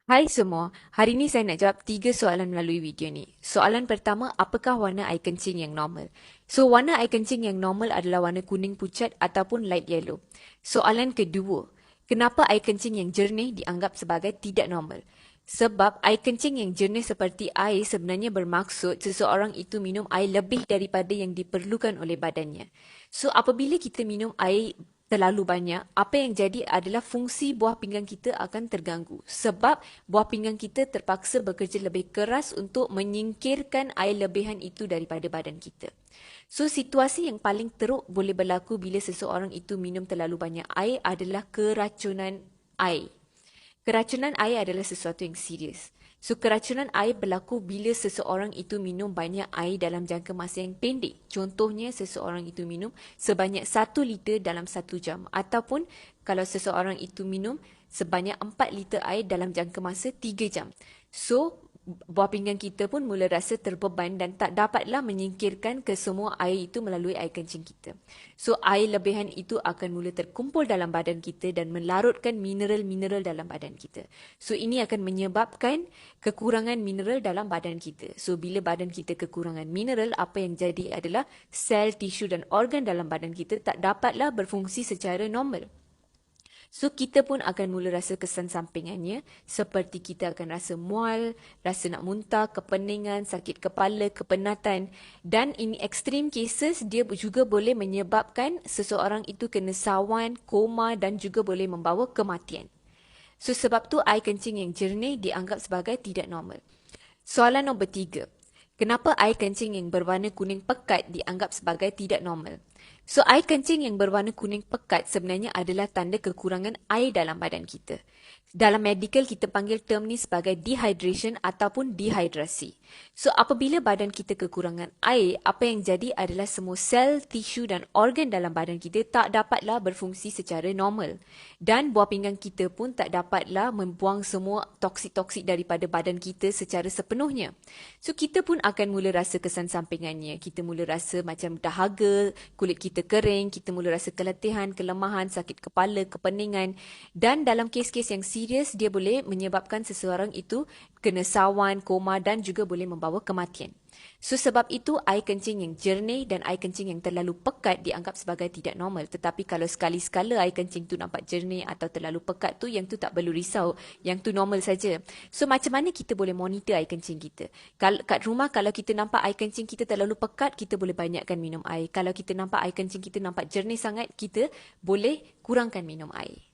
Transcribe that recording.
Hai semua, hari ini saya nak jawab 3 soalan melalui video ni. Soalan pertama, apakah warna air kencing yang normal? So, warna air kencing yang normal adalah warna kuning pucat ataupun light yellow. Soalan kedua, kenapa air kencing yang jernih dianggap sebagai tidak normal? Sebab air kencing yang jernih seperti air sebenarnya bermaksud seseorang itu minum air lebih daripada yang diperlukan oleh badannya. So, apabila kita minum air terlalu banyak, apa yang jadi adalah fungsi buah pinggang kita akan terganggu. Sebab buah pinggang kita terpaksa bekerja lebih keras untuk menyingkirkan air lebihan itu daripada badan kita. So, situasi yang paling teruk boleh berlaku bila seseorang itu minum terlalu banyak air adalah keracunan air. Keracunan air adalah sesuatu yang serius. So, keracunan air berlaku bila seseorang itu minum banyak air dalam jangka masa yang pendek. Contohnya, seseorang itu minum sebanyak 1 liter dalam 1 jam. Ataupun kalau seseorang itu minum sebanyak 4 liter air dalam jangka masa 3 jam. So, buah pinggang kita pun mula rasa terbeban dan tak dapatlah menyingkirkan ke semua air itu melalui air kencing kita. So, air lebihan itu akan mula terkumpul dalam badan kita dan melarutkan mineral-mineral dalam badan kita. So, ini akan menyebabkan kekurangan mineral dalam badan kita. So, bila badan kita kekurangan mineral, apa yang jadi adalah sel, tisu dan organ dalam badan kita tak dapatlah berfungsi secara normal. So, kita pun akan mula rasa kesan sampingannya seperti kita akan rasa mual, rasa nak muntah, kepeningan, sakit kepala, kepenatan dan ini extreme cases dia juga boleh menyebabkan seseorang itu kena sawan, koma dan juga boleh membawa kematian. So, sebab tu air kencing yang jernih dianggap sebagai tidak normal. Soalan nombor 3. Kenapa air kencing yang berwarna kuning pekat dianggap sebagai tidak normal? So, air kencing yang berwarna kuning pekat sebenarnya adalah tanda kekurangan air dalam badan kita. Dalam medical, kita panggil term ni sebagai dehydration ataupun dehidrasi. So, apabila badan kita kekurangan air, apa yang jadi adalah semua sel, tisu dan organ dalam badan kita tak dapatlah berfungsi secara normal. Dan buah pinggang kita pun tak dapatlah membuang semua toksik-toksik daripada badan kita secara sepenuhnya. So, kita pun akan mula rasa kesan sampingannya. Kita mula rasa macam dahaga, kulit kita kering, kita mula rasa keletihan, kelemahan, sakit kepala, kepeningan. Dan dalam kes-kes yang serius, dia boleh menyebabkan seseorang itu kena sawan, koma dan juga boleh membawa kematian. So, sebab itu air kencing yang jernih dan air kencing yang terlalu pekat dianggap sebagai tidak normal. Tetapi kalau sekali-sekala air kencing tu nampak jernih atau terlalu pekat tu, yang tu tak perlu risau. Yang tu normal saja. So, macam mana kita boleh monitor air kencing kita? Kat rumah, kalau kita nampak air kencing kita terlalu pekat, kita boleh banyakkan minum air. Kalau kita nampak air kencing kita nampak jernih sangat, kita boleh kurangkan minum air.